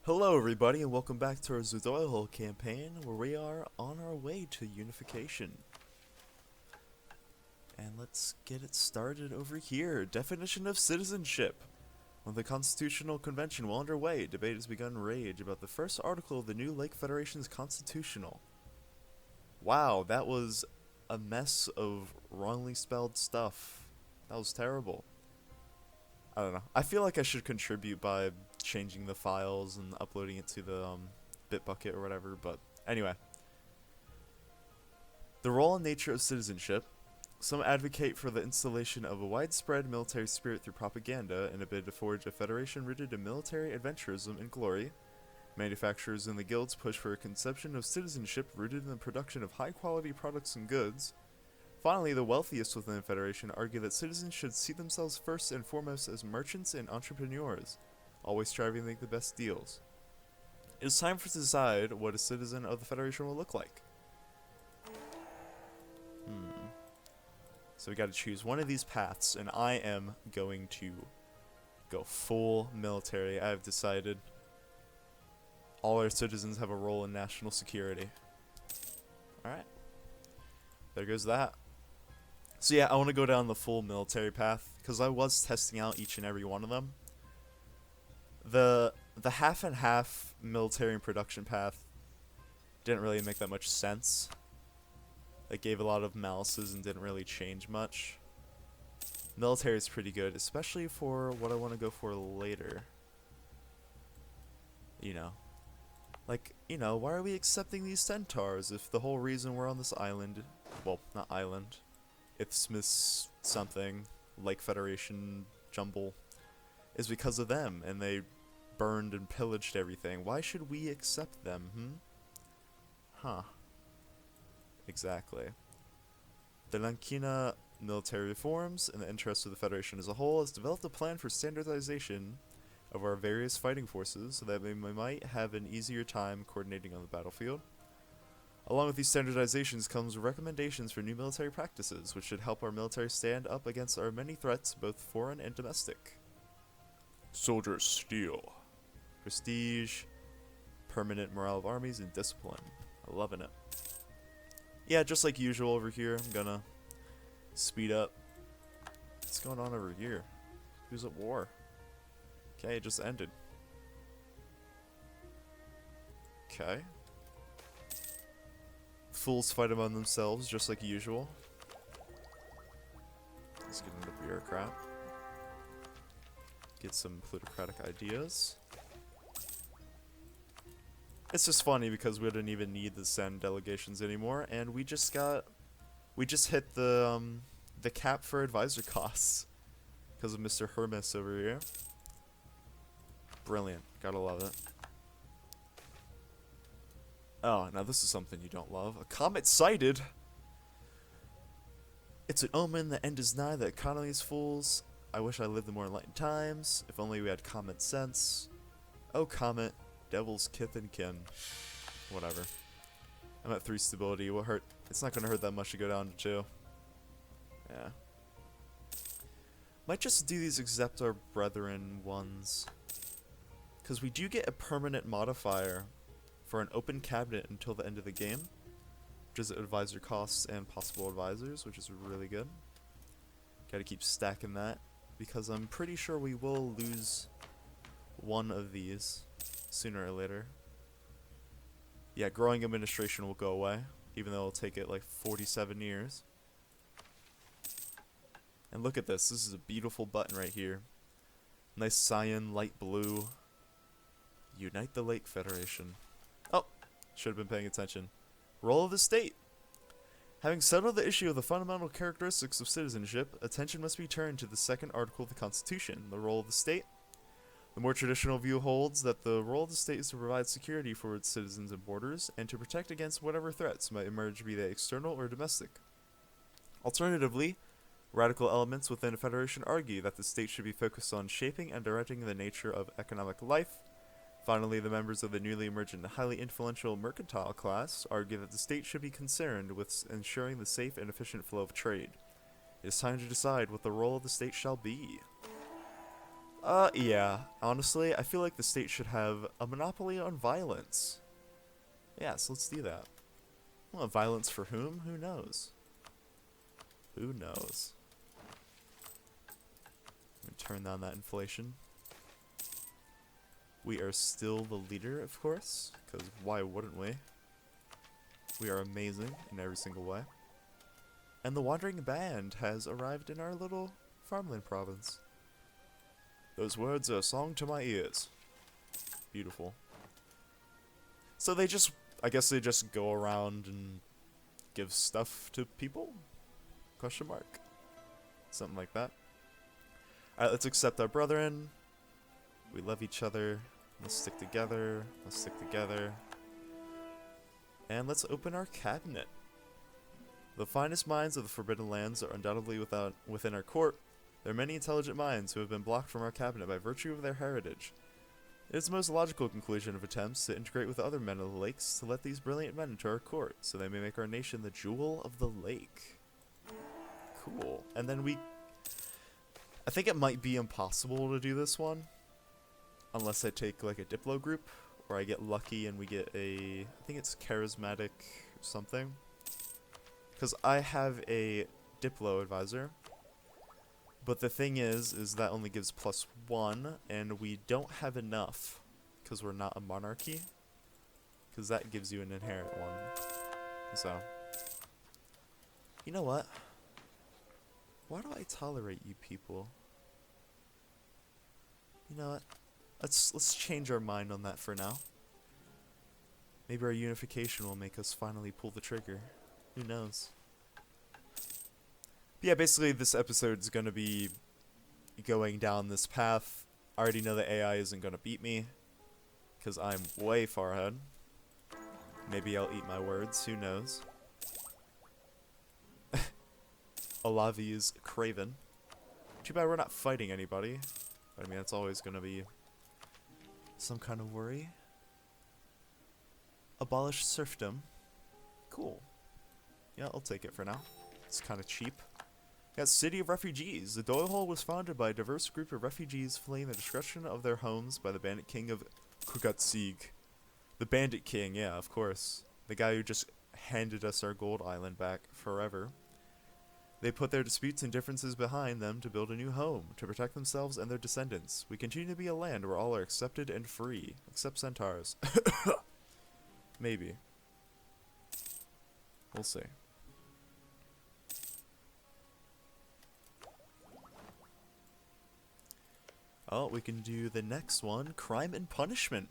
Hello everybody and welcome back to our Tzidoilhol campaign where we are on our way to Unification. And let's get it started over here. Definition of citizenship. With the Constitutional Convention well underway, debate has begun rage about the first article of the new Lake Federation's Constitutional. Wow, that was a mess of wrongly spelled stuff. That was terrible. I don't know. I feel like I should contribute by changing the files and uploading it to the Bitbucket or whatever, but anyway. The role and nature of citizenship. Some advocate for the installation of a widespread military spirit through propaganda in a bid to forge a federation rooted in military adventurism and glory. Manufacturers and the guilds push for a conception of citizenship rooted in the production of high-quality products and goods. Finally, the wealthiest within the Federation argue that citizens should see themselves first and foremost as merchants and entrepreneurs, always striving to make the best deals. It is time to decide what a citizen of the Federation will look like. So we gotta choose one of these paths, and I am going to go full military. I have decided all our citizens have a role in national security. Alright. There goes that. So yeah, I want to go down the full military path, because I was testing out each and every one of them. The half and half military and production path didn't really make that much sense. It gave a lot of malices and didn't really change much. Military is pretty good, especially for what I want to go for later. You know. Like, you know, why are we accepting these centaurs if the whole reason we're on this island, well, not island, Smith's something, Lake Federation jumble, is because of them, and they burned and pillaged everything. Why should we accept them, Huh. Exactly. The Lankina military reforms, in the interest of the Federation as a whole, has developed a plan for standardization of our various fighting forces so that we might have an easier time coordinating on the battlefield. Along with these standardizations comes recommendations for new military practices, which should help our military stand up against our many threats, both foreign and domestic. Soldier steel. Prestige, permanent morale of armies, and discipline. I'm loving it. Yeah, just like usual over here, I'm gonna speed up. What's going on over here? Who's at war? Okay, it just ended. Okay. Fools fight among themselves, just like usual. Let's get into bureaucrat. Get some plutocratic ideas. It's just funny because we didn't even need to send delegations anymore, and we just hit the cap for advisor costs because of Mr. Hermes over here. Brilliant, gotta love it. Oh, now this is something you don't love. A comet sighted! It's an omen, the end is nigh, the economy is fools. I wish I lived in more enlightened times, if only we had common sense. Oh comet, devil's kith and kin. Whatever. I'm at 3 stability, what hurt? It's not gonna hurt that much to go down to 2. Yeah. Might just do these accept our brethren ones. Because we do get a permanent modifier for an open cabinet until the end of the game, which is advisor costs and possible advisors, which is really good. Gotta keep stacking that, because I'm pretty sure we will lose one of these sooner or later. Yeah, growing administration will go away, even though it'll take it like 47 years. And look at this, this is a beautiful button right here. Nice cyan, light blue. Unite the Lake Federation. Oh, should have been paying attention. Role of the state. Having settled the issue of the fundamental characteristics of citizenship, attention must be turned to the second article of the Constitution, the role of the state. The more traditional view holds that the role of the state is to provide security for its citizens and borders, and to protect against whatever threats might emerge, be they external or domestic. Alternatively, radical elements within a federation argue that the state should be focused on shaping and directing the nature of economic life. Finally, the members of the newly emergent and highly influential mercantile class argue that the state should be concerned with ensuring the safe and efficient flow of trade. It is time to decide what the role of the state shall be. Yeah. Honestly, I feel like the state should have a monopoly on violence. Yes, let's do that. Well, violence for whom? Who knows? Who knows? Let me turn down that inflation. We are still the leader, of course, because why wouldn't we? We are amazing in every single way. And the Wandering Band has arrived in our little farmland province. Those words are a song to my ears. Beautiful. So they just, I guess they just go around and give stuff to people? Question mark. Something like that. Alright, let's accept our brethren. We love each other. Let's stick together. Let's stick together. And let's open our cabinet. The finest minds of the Forbidden Lands are undoubtedly within our court. There are many intelligent minds who have been blocked from our cabinet by virtue of their heritage. It is the most logical conclusion of attempts to integrate with other men of the lakes to let these brilliant men into our court, so they may make our nation the jewel of the lake. Cool. And then I think it might be impossible to do this one, unless I take like a Diplo group, or I get lucky and we get I think it's charismatic or something. Because I have a Diplo advisor, but the thing is that only gives +1, and we don't have enough, because we're not a monarchy, because that gives you an inherent one. So, you know what? Why do I tolerate you people? You know what? Let's change our mind on that for now. Maybe our unification will make us finally pull the trigger. Who knows? But yeah, basically this episode's gonna be going down this path. I already know the AI isn't gonna beat me, because I'm way far ahead. Maybe I'll eat my words, who knows? Olavi is Craven. Too bad we're not fighting anybody. But I mean, it's always gonna be some kind of worry. Abolish serfdom. Cool. Yeah, I'll take it for now. It's kind of cheap. Yeah, City of Refugees. The Tzidoilhol was founded by a diverse group of refugees fleeing the destruction of their homes by the Bandit King of Kugatsig. The Bandit King, yeah, of course. The guy who just handed us our gold island back forever. They put their disputes and differences behind them to build a new home, to protect themselves and their descendants. We continue to be a land where all are accepted and free, except centaurs. Maybe. We'll see. Oh, we can do the next one, crime and punishment.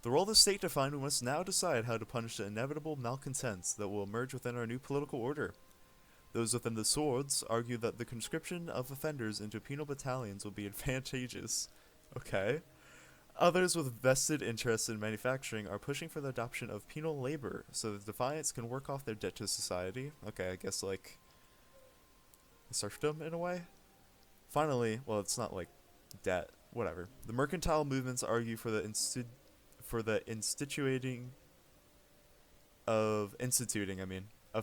The role of the state defined, we must now decide how to punish the inevitable malcontents that will emerge within our new political order. Those within the swords argue that the conscription of offenders into penal battalions will be advantageous. Okay. Others with vested interests in manufacturing are pushing for the adoption of penal labor so that defiants can work off their debt to society. Okay, I guess like serfdom in a way. Finally, well, it's not like debt, whatever. The mercantile movements argue for the instituting of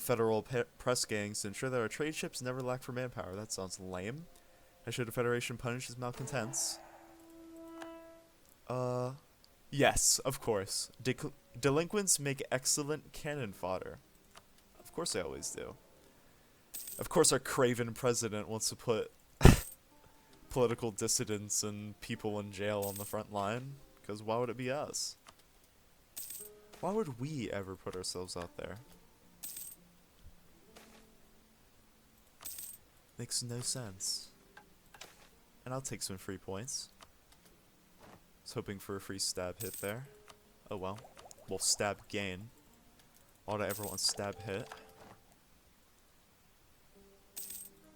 federal press gangs to ensure that our trade ships never lack for manpower. That sounds lame. How should the Federation punish its malcontents? Yes, of course. Delinquents make excellent cannon fodder. Of course they always do. Of course our craven president wants to put political dissidents and people in jail on the front line, because why would it be us? Why would we ever put ourselves out there? Makes no sense. And I'll take some free points. Was hoping for a free stab hit there. Oh well. Well, stab gain. All I ever want stab hit.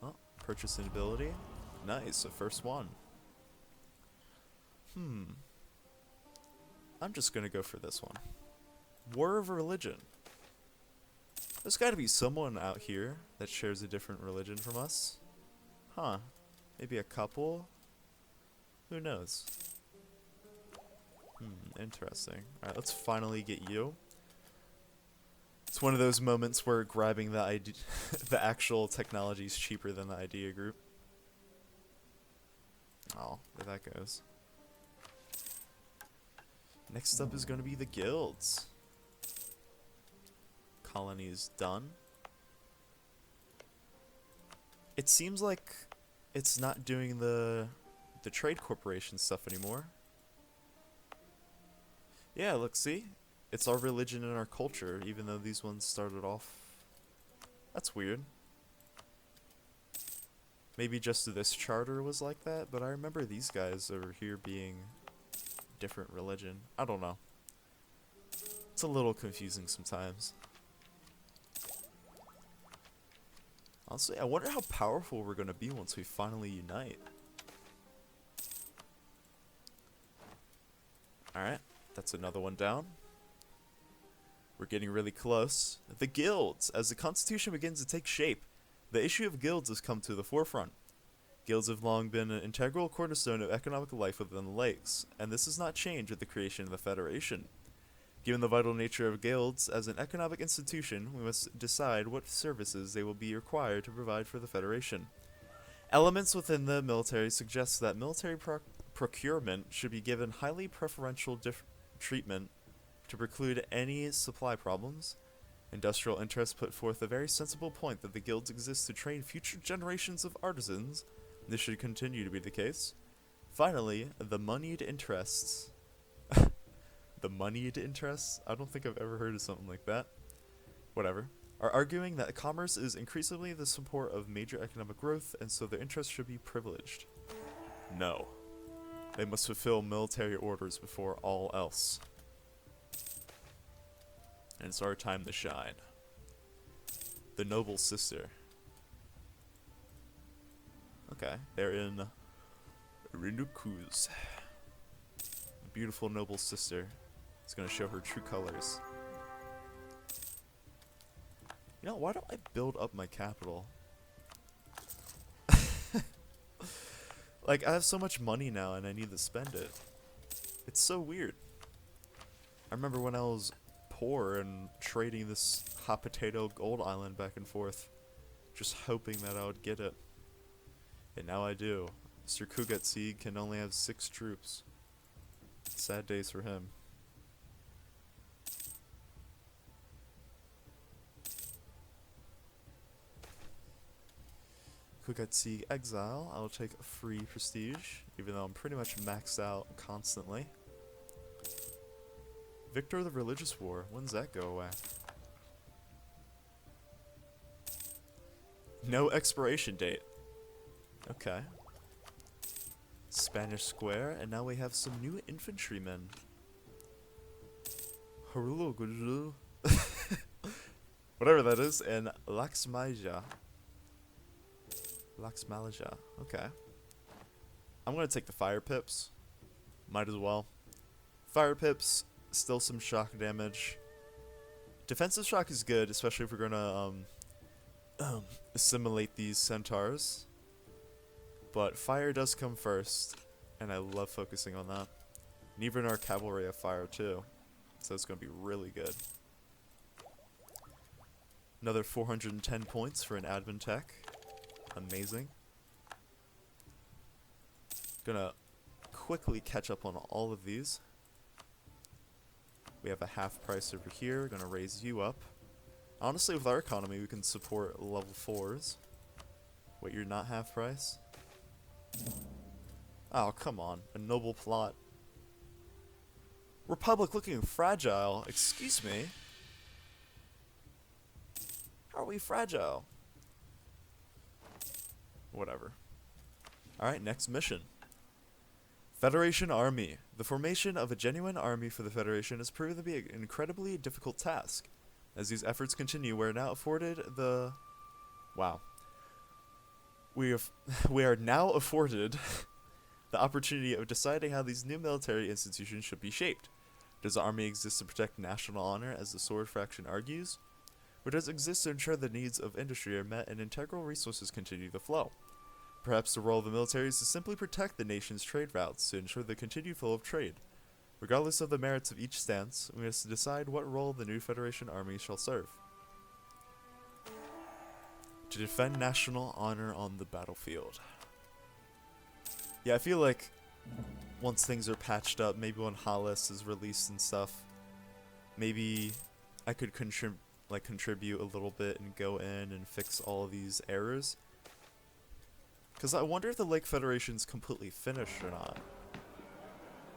Oh, purchase an ability. Nice, the first one. I'm just gonna go for this one. War of Religion. There's gotta be someone out here that shares a different religion from us. Huh. Maybe a couple? Who knows? Interesting. Alright, let's finally get you. It's one of those moments where grabbing the the actual technology is cheaper than the idea group. Oh, there that goes. Next up is going to be the guilds. Colony is done. It seems like it's not doing the trade corporation stuff anymore. Yeah, look, see? It's our religion and our culture, even though these ones started off... That's weird. Maybe just this charter was like that, but I remember these guys over here being different religion. I don't know. It's a little confusing sometimes. Honestly, I wonder how powerful we're going to be once we finally unite. Alright, that's another one down. We're getting really close. The guilds. As the Constitution begins to take shape, the issue of guilds has come to the forefront. Guilds have long been an integral cornerstone of economic life within the lakes, and this has not changed with the creation of the Federation. Given the vital nature of guilds as an economic institution, we must decide what services they will be required to provide for the Federation. Elements within the military suggest that military procurement should be given highly preferential treatment to preclude any supply problems. Industrial interests put forth a very sensible point that the guilds exist to train future generations of artisans. This should continue to be the case. Finally, the moneyed interests. The moneyed interests? I don't think I've ever heard of something like that. Whatever. Are arguing that commerce is increasingly the support of major economic growth, and so their interests should be privileged. No. They must fulfill military orders before all else. And it's our time to shine. The noble sister. Okay, they're in Rinukuz. The beautiful noble sister is going to show her true colors. You know, why don't I build up my capital? Like, I have so much money now and I need to spend it. It's so weird. I remember when I was poor and trading this hot potato gold island back and forth, just hoping that I would get it. And now I do. Mr. Kugatsi can only have 6 troops. Sad days for him. Kugatsi exile. I'll take a free prestige, even though I'm pretty much maxed out constantly. Victor of the Religious War. When's that go away? No expiration date. Okay. Spanish Square, and now we have some new infantrymen. Harulu whatever that is, and Laxmaja. Laxmalaja. Okay. I'm gonna take the fire pips. Might as well. Fire pips, still some shock damage. Defensive shock is good, especially if we're gonna assimilate these centaurs. But fire does come first, and I love focusing on that. And even our cavalry have fire too, so it's gonna be really good. Another 410 points for an admin tech. Amazing. Gonna quickly catch up on all of these. We have a half price over here. Gonna raise you up. Honestly, with our economy, we can support level 4s. Wait, you're not half price? Oh, come on. A noble plot. Republic looking fragile. Excuse me. How are we fragile? Whatever. Alright, next mission. Federation Army. The formation of a genuine army for the Federation has proven to be an incredibly difficult task. As these efforts continue, we are now afforded the... Wow. We are now afforded the opportunity of deciding how these new military institutions should be shaped. Does the army exist to protect national honor, as the sword faction argues? Or does it exist to ensure the needs of industry are met and integral resources continue to flow? Perhaps the role of the military is to simply protect the nation's trade routes to ensure the continued flow of trade. Regardless of the merits of each stance, we must decide what role the new Federation Army shall serve. To defend national honor on the battlefield. Yeah, I feel like once things are patched up, maybe when Hollis is released and stuff, maybe I could contribute a little bit and go in and fix all of these errors. Because I wonder if the Lake Federation's completely finished or not.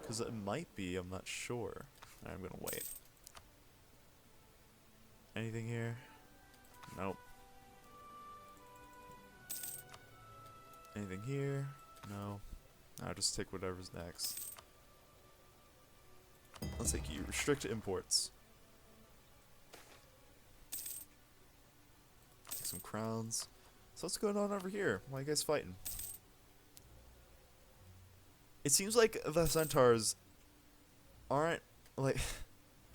Because it might be, I'm not sure. I'm gonna wait. Anything here? Nope. Anything here? No. I'll just take whatever's next. Let's take you. Restrict imports. Take some crowns. So what's going on over here? Why are you guys fighting? It seems like the centaurs aren't, like,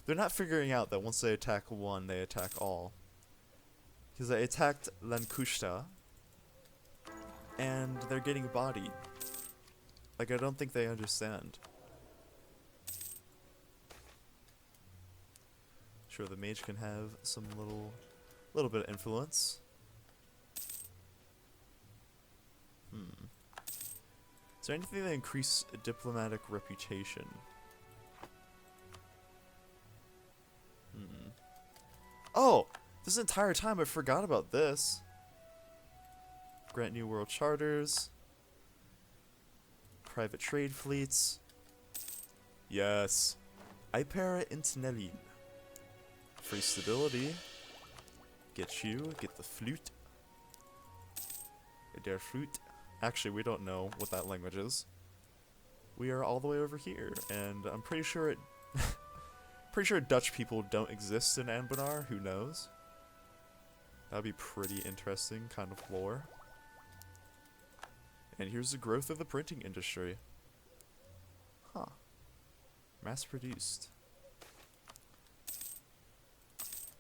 they're not figuring out that once they attack one, they attack all. Because they attacked Lankushta, and they're getting bodied. Like, I don't think they understand. Sure, the mage can have some little bit of influence. Is there anything that increase diplomatic reputation? Oh! This entire time I forgot about this. Grant new world charters. Private trade fleets. Yes. Ipera Intinelin. Free stability. Get you. Get the flute. Der flute. Actually, we don't know what that language is. We are all the way over here, and I'm pretty sure pretty sure Dutch people don't exist in Anbennar. Who knows? That'd be pretty interesting kind of lore. And here's the growth of the printing industry. Huh. Mass produced.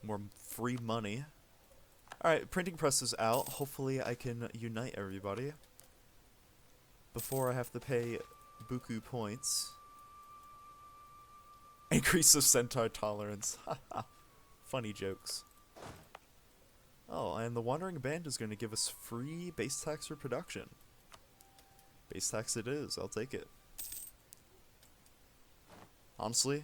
More free money. Alright, printing press is out. Hopefully I can unite everybody before I have to pay buku points. Increase of centaur tolerance. Haha. Funny jokes. Oh, and the Wandering Band is going to give us free base tax for production. Base tax it is. I'll take it. Honestly,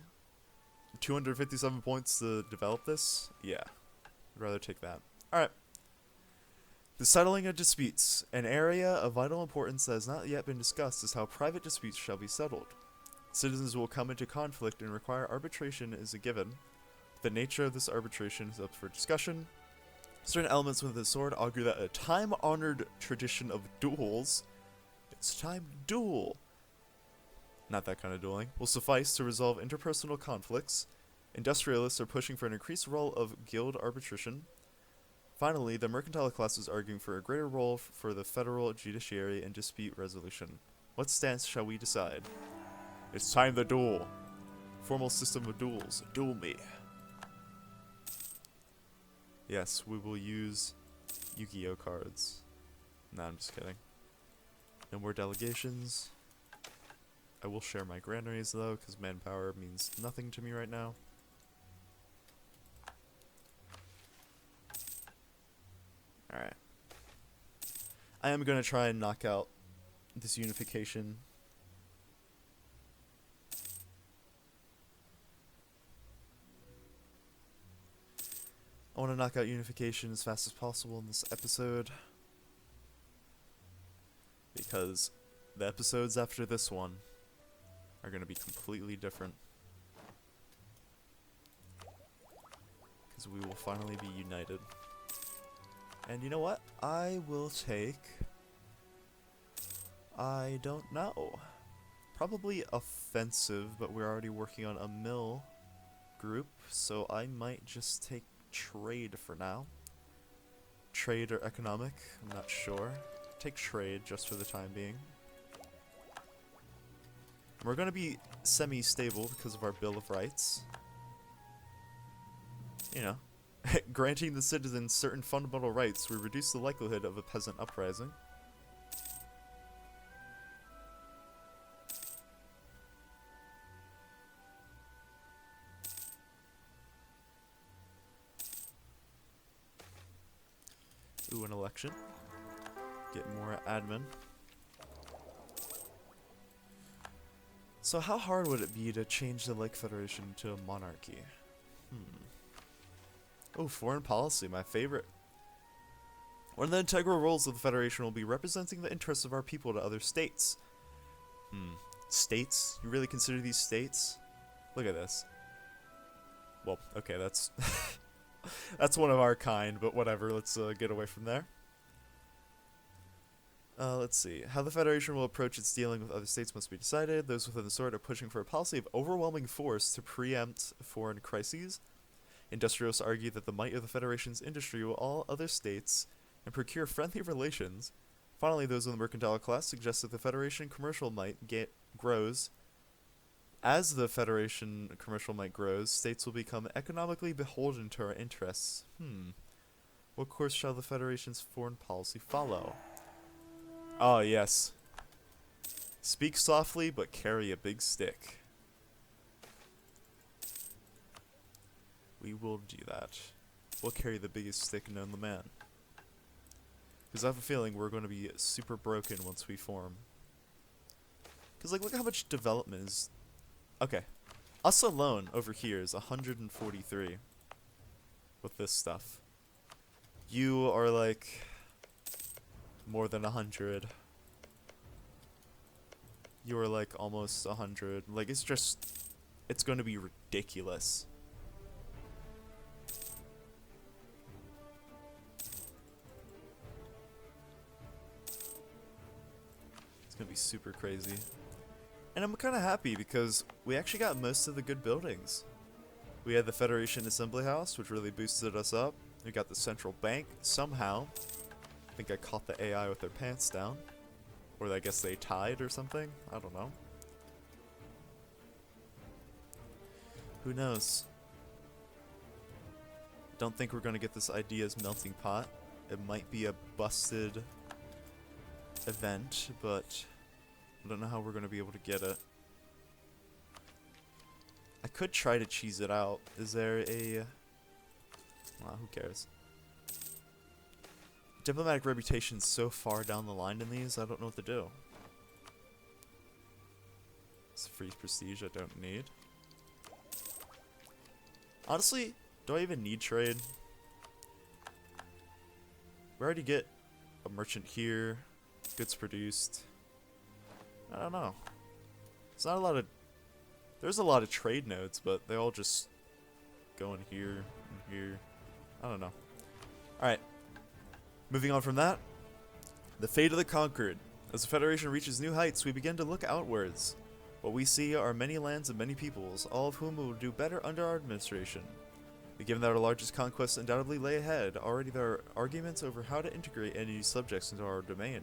257 points to develop this? Yeah. I'd rather take that. Alright. The settling of disputes. An area of vital importance that has not yet been discussed is how private disputes shall be settled. Citizens will come into conflict and require arbitration is a given. The nature of this arbitration is up for discussion. Certain elements with the sword augur that a time-honored tradition of duels, it's time to duel, not that kind of dueling, will suffice to resolve interpersonal conflicts. Industrialists are pushing for an increased role of guild arbitration. Finally, the mercantile class is arguing for a greater role for the federal judiciary in dispute resolution. What stance shall we decide? It's time to duel. Formal system of duels. Duel me. Yes, we will use Yu-Gi-Oh cards. Nah, I'm just kidding. No more delegations. I will share my granaries though, because manpower means nothing to me right now. Alright. I am going to try and knock out this unification. I want to knock out unification as fast as possible in this episode, because the episodes after this one are going to be completely different. Because we will finally be united. And you know what? I will take... I don't know. Probably offensive, but we're already working on a mill group, so I might just take trade for now. Trade or economic, I'm not sure. Take trade just for the time being. We're going to be semi-stable because of our Bill of Rights. You know. Granting the citizens certain fundamental rights will reduce the likelihood of a peasant uprising. Ooh, an election. Get more admin. So how hard would it be to change the Lake Federation to a monarchy? Oh, foreign policy, my favorite. One of the integral roles of the Federation will be representing the interests of our people to other states. States? You really consider these states? Look at this. Well, okay, that's that's one of our kind, but whatever. Let's get away from there. Let's see. How the Federation will approach its dealing with other states must be decided. Those within the sword are pushing for a policy of overwhelming force to preempt foreign crises. Industrialists argue that the might of the Federation's industry will awe other states and procure friendly relations. Finally, those in the mercantile class suggest that the Federation commercial might grows. As the Federation commercial might grows, states will become economically beholden to our interests. What course shall the Federation's foreign policy follow? Oh, yes. Speak softly, but carry a big stick. We will do that. We'll carry the biggest stick known to man. Because I have a feeling we're going to be super broken once we form. Because, like, look how much development is... Okay. Us alone over here is 143 with this stuff. You are, like... more than 100. You are like almost 100. Like, it's just, it's going to be ridiculous. It's going to be super crazy. And I'm kind of happy because we actually got most of the good buildings. We had the Federation Assembly House, which really boosted us up. We got the Central Bank somehow. I think I caught the AI with their pants down. Or I guess they tied or something. I don't know. Who knows? Don't think we're going to get this ideas melting pot. It might be a busted event, but I don't know how we're going to be able to get it. I could try to cheese it out. Is there a... Well, who cares? Diplomatic reputation's so far down the line in these, I don't know what to do. It's free prestige I don't need. Honestly, do I even need trade? We already get a merchant here, goods produced. I don't know. It's not a lot of... There's a lot of trade nodes, but they all just go in here and here. I don't know. Alright. Moving on from that, the fate of the conquered. As the Federation reaches new heights, we begin to look outwards. What we see are many lands and many peoples, all of whom will do better under our administration. Given that our largest conquests undoubtedly lay ahead, already there are arguments over how to integrate any new subjects into our domain.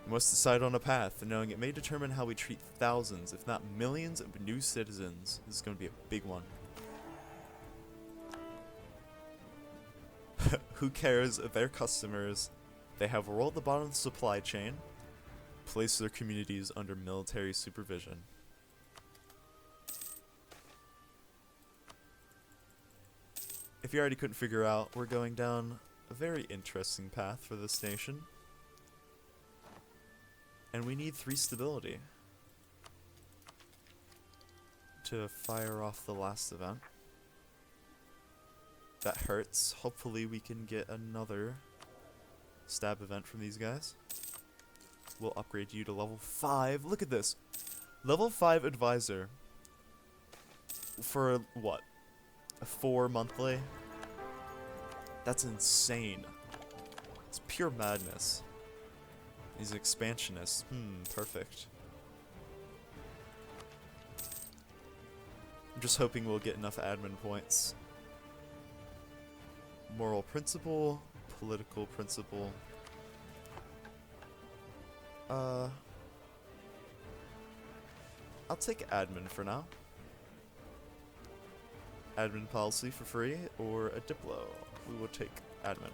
We must decide on a path, knowing it may determine how we treat thousands, if not millions, of new citizens. This is going to be a big one. Who cares? They're customers. They have a role at the bottom of the supply chain. Place their communities under military supervision. If you already couldn't figure out, we're going down a very interesting path for this nation. And we need 3 stability to fire off the last event. That hurts. Hopefully we can get another stab event from these guys. We'll upgrade you to level 5. Look at this. Level 5 advisor. For what? A 4 monthly? That's insane. It's pure madness. He's an expansionist. Perfect. I'm just hoping we'll get enough admin points. Moral principle, political principle. I'll take admin for now. Admin policy for free, or a diplo. We will take admin.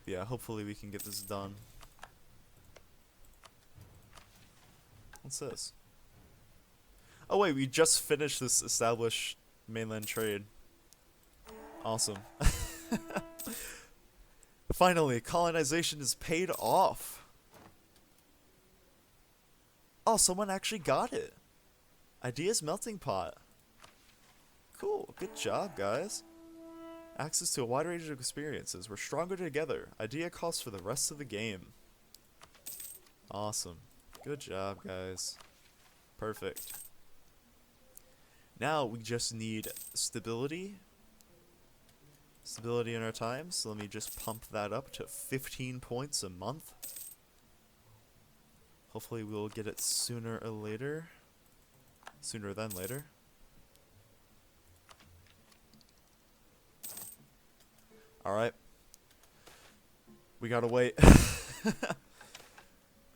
Yeah, hopefully we can get this done. What's this? Oh wait, we just finished this established mainland trade. Awesome. Finally, colonization is paid off. Oh, someone actually got it. Ideas melting pot. Cool. Good job, guys. Access to a wide range of experiences. We're stronger together. Idea costs for the rest of the game. Awesome. Good job, guys. Perfect. Now we just need stability. Stability in our time. So let me just pump that up to 15 points a month. Hopefully we'll get it sooner or later. Sooner than later. Alright. We gotta wait.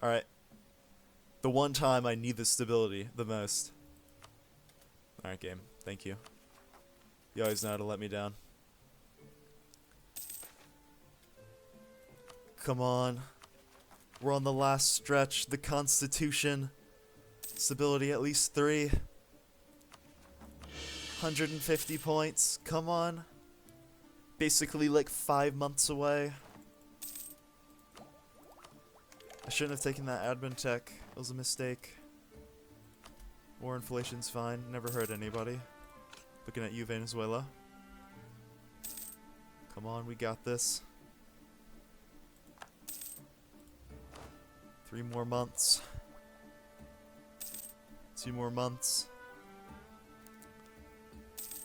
Alright. The one time I need the stability the most. Alright, game. Thank you. You always know how to let me down. Come on. We're on the last stretch. The Constitution. Stability at least 3. 150 points. Come on. Basically like 5 months away. I shouldn't have taken that admin tech. It was a mistake. War inflation's fine. Never hurt anybody. Looking at you, Venezuela. Come on, we got this. 3 more months. 2 more months.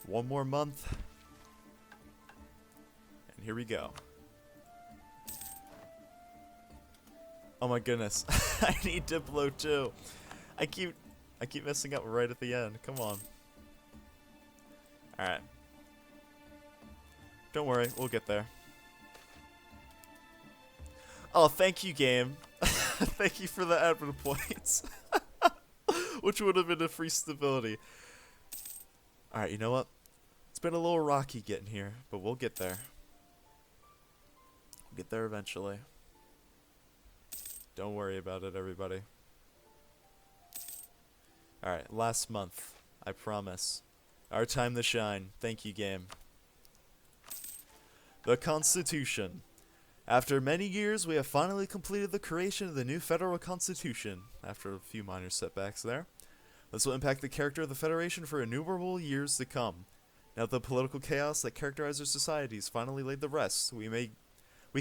1 more month. And here we go. Oh my goodness. I need Diplo too. I keep messing up right at the end. Come on. Alright. Don't worry, we'll get there. Oh, thank you, game. Thank you for the admin points. Which would have been a free stability. Alright, you know what? It's been a little rocky getting here, but we'll get there. We'll get there eventually. Don't worry about it, everybody. Alright, last month. I promise. Our time to shine. Thank you, game. The Constitution. After many years, we have finally completed the creation of the new federal constitution, after a few minor setbacks there. This will impact the character of the Federation for innumerable years to come. Now that the political chaos that characterizes our societies finally laid to rest, we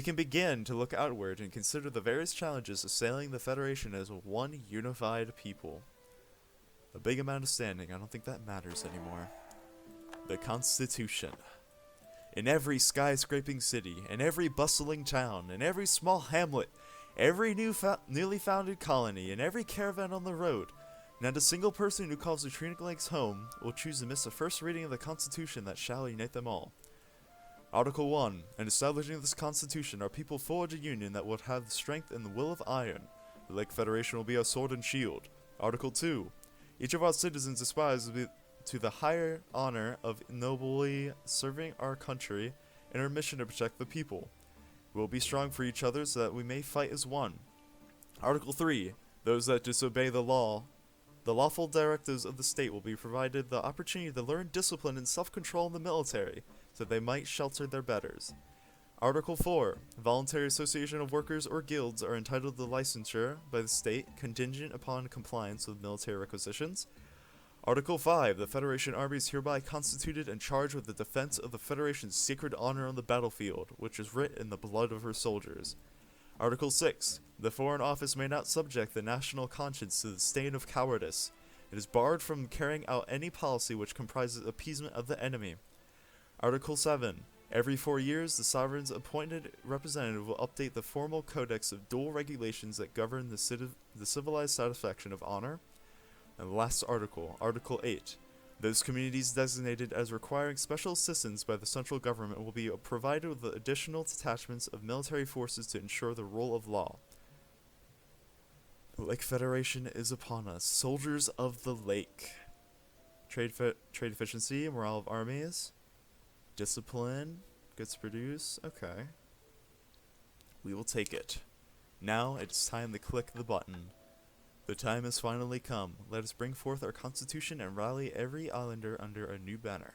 can begin to look outward and consider the various challenges assailing the Federation as one unified people. A big amount of standing, I don't think that matters anymore. The Constitution. In every skyscraping city, in every bustling town, in every small hamlet, every newly founded colony, in every caravan on the road, not a single person who calls the Trina Lakes home will choose to miss the first reading of the Constitution that shall unite them all. Article 1. In establishing this Constitution, our people forge a union that will have the strength and the will of iron. The Lake Federation will be our sword and shield. Article 2. Each of our citizens aspires to the higher honor of nobly serving our country in our mission to protect the people. We will be strong for each other so that we may fight as one. Article 3. Those that disobey the law, the lawful directives of the state will be provided the opportunity to learn discipline and self-control in the military, so that they might shelter their betters. Article 4. Voluntary association of workers or guilds are entitled to licensure by the state contingent upon compliance with military requisitions. Article 5. The Federation Army is hereby constituted and charged with the defense of the Federation's sacred honor on the battlefield, which is writ in the blood of her soldiers. Article 6. The Foreign Office may not subject the national conscience to the stain of cowardice. It is barred from carrying out any policy which comprises appeasement of the enemy. Article 7. Every 4 years, the sovereign's appointed representative will update the formal codex of dual regulations that govern the civilized satisfaction of honor. And the last article, Article 8. Those communities designated as requiring special assistance by the central government will be provided with additional detachments of military forces to ensure the rule of law. The Lake Federation is upon us. Soldiers of the Lake. Trade efficiency, morale of armies. Discipline, goods produce. Okay. We will take it. Now it's time to click the button. The time has finally come. Let us bring forth our Constitution and rally every islander under a new banner.